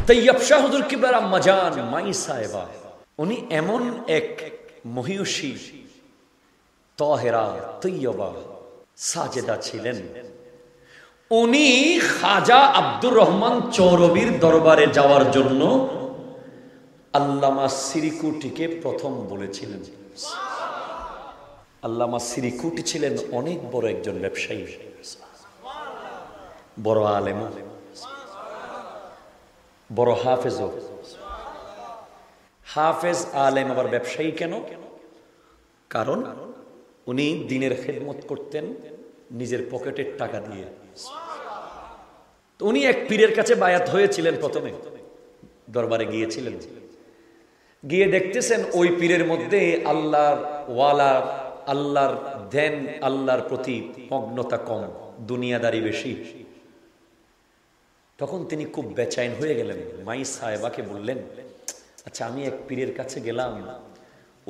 তৈয়ব শাহ হুজুর কিবলার আম্মা জান মাই সাহেবা, উনি এমন এক মহিয়সী তাহেরা তৈয়বা সাজেদা ছিলেন। উনি খাজা আব্দুর রহমান চৌরবির দরবারে যাওয়ার জন্য আল্লামা সিরিকুটিকে প্রথম বলেছিলেন। আল্লামা সিরিকুটি ছিলেন অনেক বড় একজন ব্যবসায়ী, বড় আলেম, বড় হাফেজ। হাফেজ আলেম আবার ব্যবসায়ী কেন? কারণ উনি দ্বীনের খেদমত করতেন নিজের পকেটের টাকা দিয়ে। তো উনি এক পীরের কাছে বায়াত হয়েছিলেন, প্রথমে দরবারে গিয়েছিলেন, গিয়ে দেখতেছেন ওই পীরের মধ্যে আল্লাহর ওয়ালা, আল্লাহর ধ্যান, আল্লাহর প্রতি মগ্নতা কম, দুনিয়াদারি বেশি। তখন তিনি খুব বেচাইন হয়ে গেলেন। মাই সাহেবাকে বললেন, আচ্ছা আমি এক পীরের কাছে গেলাম,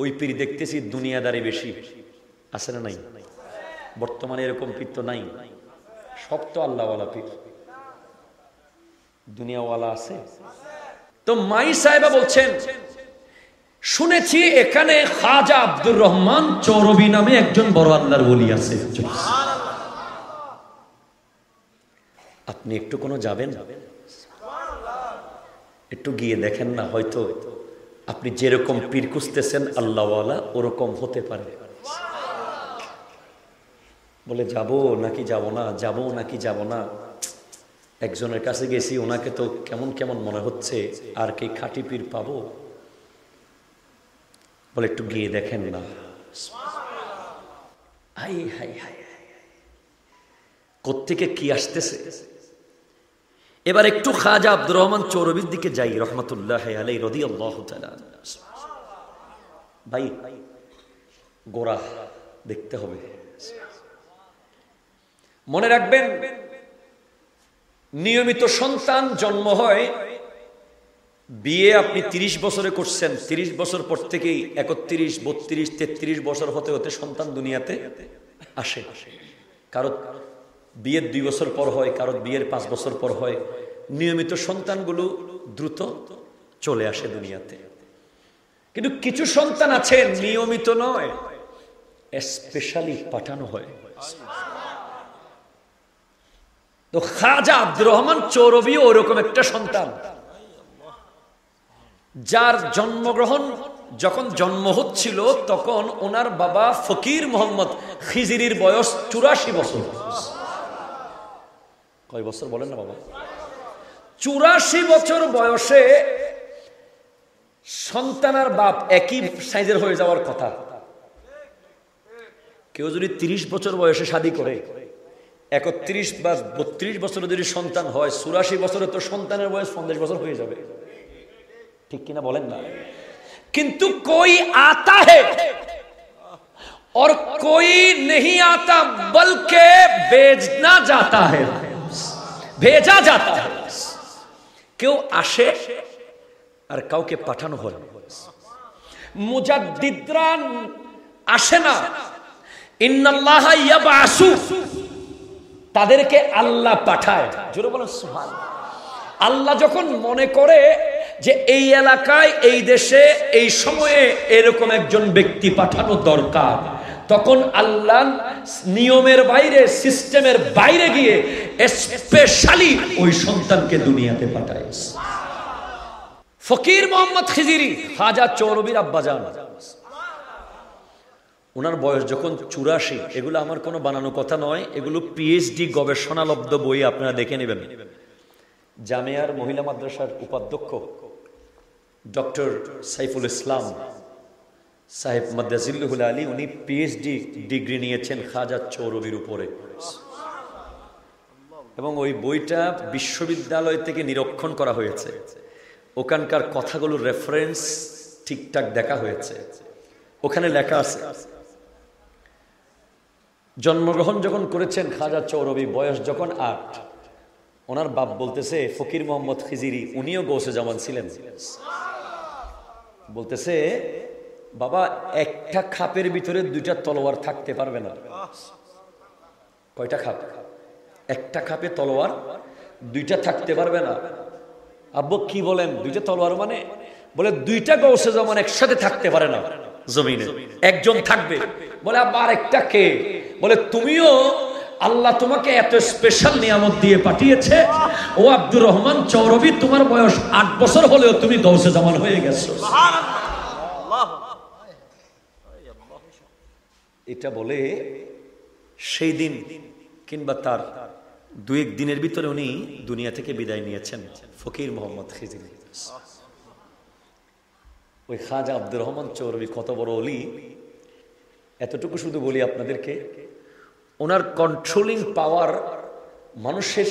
ওই পীর দেখতেছি দুনিয়াদারি বেশি, আছে না নাই? বর্তমানে এরকম পীর তো নাই, সব তো আল্লাহওয়ালা পীর, দুনিয়াওয়ালা আছে। তো মাই সাহেবা বলছেন, শুনেছি এখানে খাজা আব্দুর রহমান চৌরবি নামে একজন বড় আল্লাহর ওলি আছে, আপনি একটু কোনো যাবেন, একটু গিয়ে দেখেন না, হয়তো আপনি যেরকম পীর খুঁজতেছেন আল্লাহওয়ালা ওরকম হতে পারে। বলে যাব নাকি যাব না, যাব নাকি যাব না। একজনের কাছে গেছি, ওনাকে তো কেমন কেমন মনে হচ্ছে, আর কি খাঁটি পীর পাবো? বলে একটু গিয়ে দেখেন না। হাই হাই হাই, কোত্থেকে কি আসতেছে। এবার একটু খাজা আব্দুর রহমান চৌরবির দিকে যাই রহমতুল্লাহ আলাইহি রাদিয়াল্লাহু তাআলা। ভাই গোরা দেখতে হবে, মনে রাখবেন নিয়মিত সন্তান জন্ম হয়, বিয়ে আপনি 30 বছরে করছেন, 30 বছর পর থেকেই 31, 32, 33 বছর হতে হতে সন্তান দুনিয়াতে আসে। কারো বিয়ের 2 বছর পর হয়, কারো বিয়ের 5 বছর পর হয়। নিয়মিত সন্তানগুলো দ্রুত চলে আসে দুনিয়াতে। কিন্তু কিছু সন্তান আছে নিয়মিত নয়, স্পেশালি পাঠানো হয়। তো খাজা আব্দুর রহমান চৌরবি ওরকম একটা সন্তান, যার জন্মগ্রহণ যখন জন্ম হচ্ছিল তখন ওনার বাবা ফকির মোহাম্মদ খিজিরির বয়স 84 বছর। কয় বছর বলেন না বাবা? 84 বছর বয়সে সন্তান আর বাপ একই সাইজের হয়ে যাওয়ার কথা। কেউ যদি 30 বছর বয়সে শাদী করে, 31 বা 32 বছরে যদি সন্তান হয়, 84 বছরে তো সন্তানের বয়স 50 বছর হয়ে যাবে, ঠিক কিনা বলেন না? কিন্তু कोई आता है और कोई नहीं आता, बल्कि भेजना जाता है, भेजा जाता है। কেউ আসে আর কাউকে পাঠানো হয়। মুজাদ্দিদরা আসে না, ইন্নাল্লাহা ইয়াবআসু, তাদেরকে আল্লাহ পাঠায়। জোরে বলেন সুবহানাল্লাহ। আল্লাহ যখন মনে করে যে এই এলাকায়, এই দেশে, এই সময়ে এরকম একজন ব্যক্তি পাঠানো দরকার, তখন আল্লাহ নিয়মের বাইরে, সিস্টেমের বাইরে গিয়ে স্পেশালি ওই সন্তানকে দুনিয়াতে পাঠায়। ফকির মোহাম্মদ খিজিরি খাজা চৌরবির আব্বাজান, ওনার বয়স যখন 84, এগুলো আমার কোনো বানানো কথা নয়, এগুলো পিএইচডি গবেষণালব্ধ বই, আপনারা দেখে নেবেন। জামিয়ার মহিলা মাদ্রাসার উপাধ্যক্ষ ডক্টর সাইফুল ইসলাম সাহেব মাদ্দাজিল্লুহুল আলী, উনি পিএইচডি ডিগ্রি নিয়েছেন খাজা চৌরবির উপরে, এবং ওই বইটা বিশ্ববিদ্যালয় থেকে নিরীক্ষণ করা হয়েছে। ওখানকার কথাগুলোর রেফারেন্স ঠিকঠাক দেখা হয়েছে। ওখানে লেখা আছে, জন্মগ্রহণ যখন করেছেন খাজা চৌরবি, বয়স যখন 8, ওনার বাপ বলতেছে ফকির মোহাম্মদ খিজিরি, উনিও গৌসে জামান ছিলেন, বলতেছে বাবা একটা খাপের ভিতরে 2টা তলোয়ার থাকতে পারবে না। কয়টা খাপ? একটা খাপে তলোয়ার 2টা থাকতে পারবে না। আব্বু কি বলেন দুইটা তলোয়ার মানে? বলে দুইটা গৌসে যেমন একসাথে থাকতে পারে না জমিনে, একজন থাকবে। বলে আব্বা আরেকটা কে? বলে তুমিও আল্লাহ তোমাকে এত স্পেশাল নিয়ামত দিয়ে পাঠিয়েছে, ও আব্দুর রহমান চৌরবি, তোমার বয়স 8 বছর হলেও তুমি গৌসে জামান হয়ে গেছো। এটা বলে সেই দিন কিংবা তার 2-1 দিনের ভিতরে উনি দুনিয়া থেকে বিদায় নিয়েছেন ফকির মোহাম্মদ খিজিরি। ওই খাজা আব্দুর রহমান চৌরবি কত বড় ওলি, এতটুকু শুধু বলি আপনাদেরকে, ওনার কন্ট্রোলিং পাওয়ার মানুষের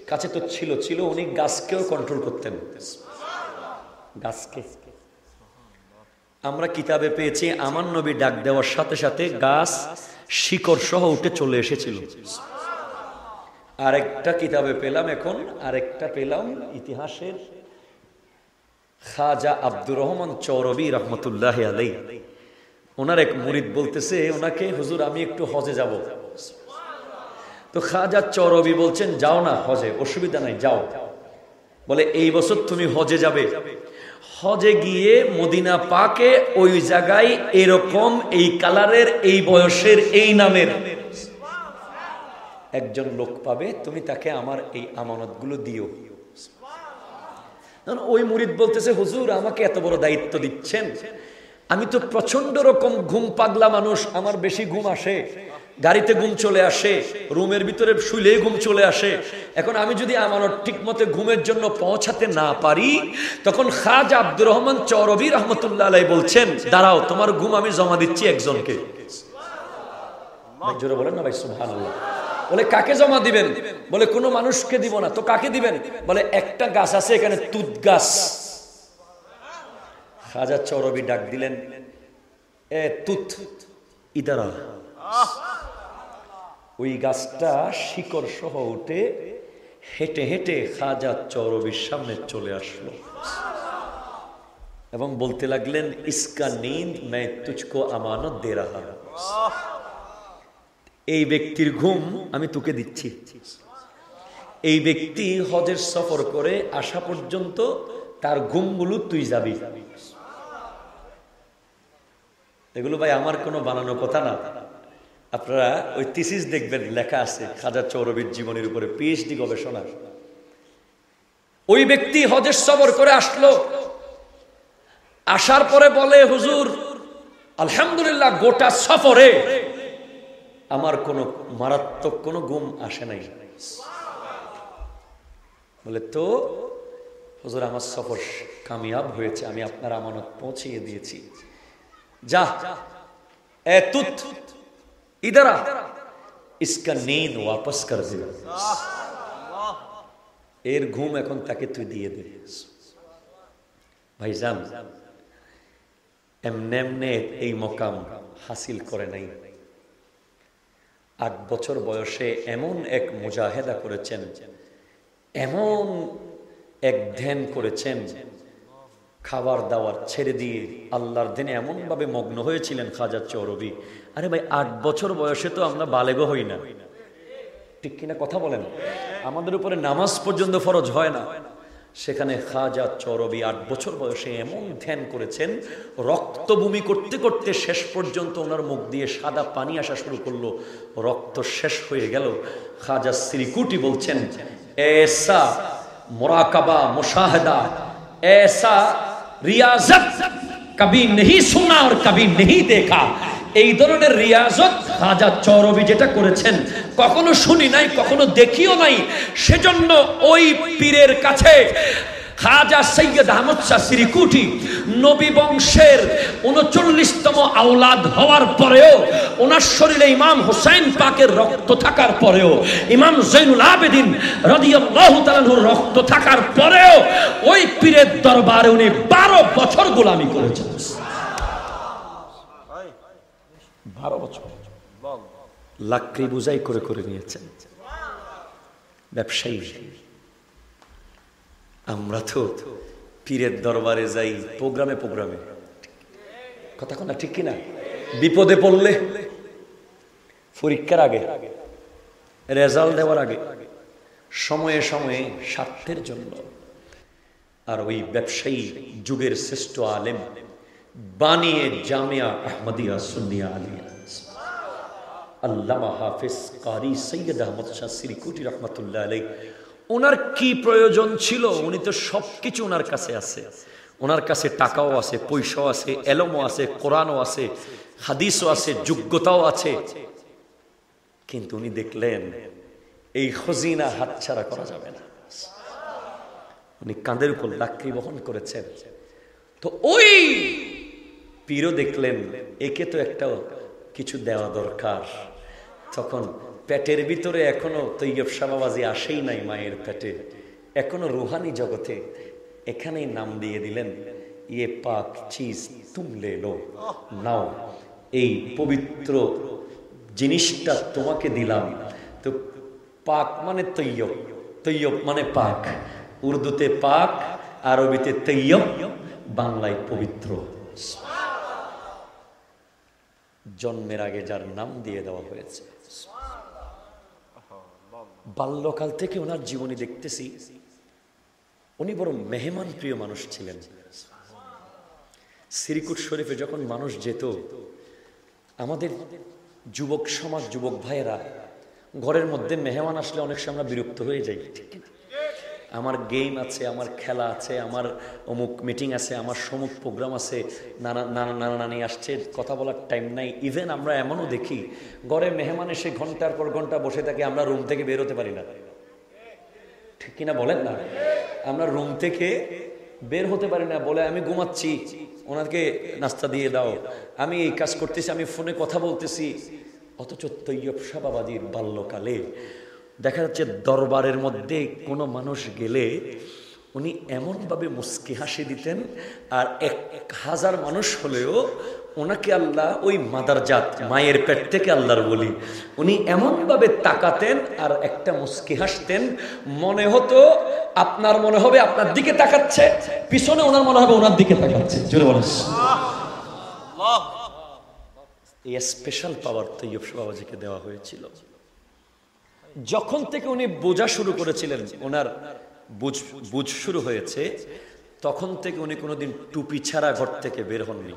কাছে তো ছিল, উনি গাছকেও কন্ট্রোল করতেন। গাছকে আমরা কিতাবে পেয়েছি আমার নবী ডাক দেওয়ার সাথে সাথে গাছ শিকড় সহ উঠে চলে এসেছিল। আরেকটা কিতাবে পেলাম, এখন আরেকটা পেলাম ইতিহাসের, খাজা আব্দুর রহমান চৌরবি রহমতুল্লাহ আলাই, ওনার এক মুরিদ বলতেছে ওনাকে, হুজুর আমি একটু হজে যাব। তো খাজা চৌরবি বলছেন যাও না হজে, অসুবিধা নাই যাও। বলে এই বছর তুমি হজে যাবে, হজে গিয়ে মদিনা পাকে ওই জায়গায় এরকম এই কালারের এই বয়সের এই নামের একজন লোক পাবে, তুমি তাকে আমার এই আমানতগুলো দিও। ওই মুরিদ বলতেছে হুজুর আমাকে এত বড় দায়িত্ব দিচ্ছেন, আমি তো প্রচন্ড রকম ঘুম পাগলা মানুষ, আমার বেশি ঘুম আসে, গাড়িতে ঘুম চলে আসে, রুমের ভিতরে শুইলে ঘুম চলে আসে। এখন আমি যদি আমানত ঠিক মতো ঘুমের জন্য পৌঁছাতে না পারি, তখন খাজা আব্দুর রহমান চৌরবি রহমতুল্লাহ আলাই বলছেন দাঁড়াও, তোমার ঘুম আমি জমা দিচ্ছি একজনকে। জোরে বলেন না ভাই সুবহানাল্লাহ। বলে কাকে জমা দিবেন? বলে কোনো মানুষকে দিব না। তো কাকে দিবেন? বলে একটা গাছ আছে এখানে, তুত গাছ। খাজা চৌরবি ডাক দিলেন, এ তুত ইদারা। ওই গাছটা শিকড় সহ উঠে হেঁটে হেঁটে খাজা চৌরবির সামনে চলে আসলো এবং বলতে লাগলেন ইসকা নীন্দ मैं तुझको আমানত দে রাহা। এই ব্যক্তির ঘুম আমি তোকে দিচ্ছি। এই ব্যক্তি হজের সফর করে আসা পর্যন্ত তার ঘুমগুলো তুই যাবি। এগুলো ভাই আমার কোনো বানানো কথা না, আপনারা ওই থিসিস দেখবেন লেখা আছে খাজা চৌরবির জীবনের উপরে, পিএইচডি গবেষণা। ওই ব্যক্তি হজের সফর করে আসলো, আসার পরে বলে হুজুর আলহামদুলিল্লাহ গোটা সফরে আমার কোনো মারাত্মক কোনো ঘুম আসে নাই। বলে তো হুজুর আমার সফর কামিয়াব হয়েছে, আমি আপনার আমানত পৌঁছিয়ে দিয়েছি। যা এ তুত ইদারা ইসকা নীন্দ ওয়াপস কর দে, এর ঘুম এখন তাকে তুই দিয়ে দে। ভাইজান এমনে এমনে এই মকাম হাসিল করে নাই। 8 বছর বয়সে এমন এক মুজাহেদা করেছেন, এমন এক ধ্যান করেছেন, খাবার দাবার ছেড়ে দিয়ে আল্লাহর ধ্যানে এমন ভাবে মগ্ন হয়েছিলেন খাজা চৌরবি। আরে ভাই 8 বছর বয়সে তো আমরা বালেগো হই না, ঠিক কিনা কথা বলেন? আমাদের উপরে নামাজ পর্যন্ত ফরজ হয় না। সেখানে খাজা চৌরবি 8 বছর বয়সে এমন ধ্যান করেছেন, রক্ত বমি করতে করতে শেষ পর্যন্ত ওনার মুখ দিয়ে সাদা পানি আসা শুরু করলো, রক্ত শেষ হয়ে গেল। খাজা সিরিকুটি বলছেন ऐसा मुराकाबा मुशाहिदा ऐसा रियाजत कभी नहीं सुना और कभी नहीं देखा। এই ধরনের রিয়াজত খাজা চৌরবি যেটা করেছেন কখনো শুনি নাই, কখনো দেখিও নাই। সেজন্য ওই পীরের কাছে খাজা সৈয়দ আহমদ শাহ সিরিকুটি নবী বংশের 39তম আওলাদ হওয়ার পরেও, ওনার শরীরে ইমাম হুসাইন পাকের রক্ত থাকার পরেও, ইমাম জৈনুল আবেদিন রাদিয়াল্লাহু তাআলা আনহুর রক্ত থাকার পরেও ওই পীরের দরবারে উনি 12 বছর গোলামি করেছেন। 12 বছর লাকড়ি বুঝাই করে করে নিয়েছেন, ব্যবসায়ী। আমরা তো পীরের দরবারে যাই প্রোগ্রামে প্রোগ্রামে, কথা কোনা ঠিক কিনা? বিপদে পড়লে, পরীক্ষার আগে, রেজাল্ট দেওয়ার আগে, সময়ে সময়ে স্বার্থের জন্য আর ওই ব্যবসায়ী যুগের শ্রেষ্ঠ আলেম বানিয়ে জামিয়া আহমদিয়া সুন্নিয়া আলিয়া আল্লামা হাফেজ কারি সৈয়দ আহমদ শাহ সিরিকুটি রহমতুল্লাহ আলাইহি। ওনার কি প্রয়োজন ছিল? উনি তো সবকিছু ওনার কাছে আছে। ওনার কাছে টাকাও আছে, পয়সাও আছে, এলমও আছে, কোরআনও আছে, হাদিসও আছে, যোগ্যতাও আছে। কিন্তু উনি দেখলেন এই খজিনা হাতছাড়া করা যাবে না। উনি কাঁধের উপর লাকড়ি বহন করেছেন। তো ওই পীরও দেখলেন একে তো একটা কিছু দেওয়া দরকার। তখন পেটের ভিতরে এখনো তৈয়ব শাহবাবাজি আসেই নাই, মায়ের পেটে এখনো রুহানি জগতে। এখানেই নাম দিয়ে দিলেন, ইয়ে পাক চিজ তুম লে লো, নাও এই পবিত্র জিনিসটা তোমাকে দিলাম। তো পাক মানে তৈয়ব, তৈয়ব মানে পাক। উর্দুতে পাক, আরবিতে তৈয়ব, বাংলায় পবিত্র। জন্মের আগে যার নাম দিয়ে দেওয়া হয়েছে। বাল্যকাল থেকে ওনার জীবনী দেখতেছি, উনি বড় মেহমান প্রিয় মানুষ ছিলেন। সিরিকুট শরীফে যখন মানুষ যেত, আমাদের যুবক সমাজ, যুবক ভাইয়েরা ঘরের মধ্যে মেহমান আসলে অনেক সময় আমরা বিরক্ত হয়ে যাই। আমার গেম আছে, আমার খেলা আছে, আমার অমুক মিটিং আছে, আমার সমুক প্রোগ্রাম আছে, নানা নানি আসছে, কথা বলার টাইম নাই। ইভেন আমরা এমনও দেখি ঘরে মেহমান এসে ঘন্টার পর ঘন্টা বসে থাকে, আমরা রুম থেকে বের হতে পারি না। ঠিক কিনা বলেন না? আমরা রুম থেকে বের হতে পারি না, বলে আমি ঘুমাচ্ছি, ওনাকে নাস্তা দিয়ে দাও, আমি এই কাজ করতেছি, আমি ফোনে কথা বলতেছি। অথচ তৈয়ব শাহবাবাজির বাল্যকালে দেখা যাচ্ছে দরবারের মধ্যে কোনো মানুষ গেলে উনি এমনভাবে মুস্কি হাসি দিতেন, আর 1000 মানুষ হলেও ওনাকে আল্লাহ ওই মাদারজাত মায়ের পেট থেকে আল্লাহর বলি, উনি এমনভাবে তাকাতেন আর একটা মুস্কি হাসতেন, মনে হতো আপনার মনে হবে আপনার দিকে তাকাচ্ছে, পিছনে ওনার মনে হবে ওনার দিকে তাকাচ্ছে। জোরে বলেন আল্লাহ। এই স্পেশাল পাওয়ার তৈয়ব শাহবাবাজিকে দেওয়া হয়েছিল। যখন থেকে উনি বোঝা শুরু করেছিলেন, ওনার বুঝ শুরু হয়েছে, তখন থেকে উনি কোনোদিন টুপি ছাড়া ঘর থেকে বের হননি।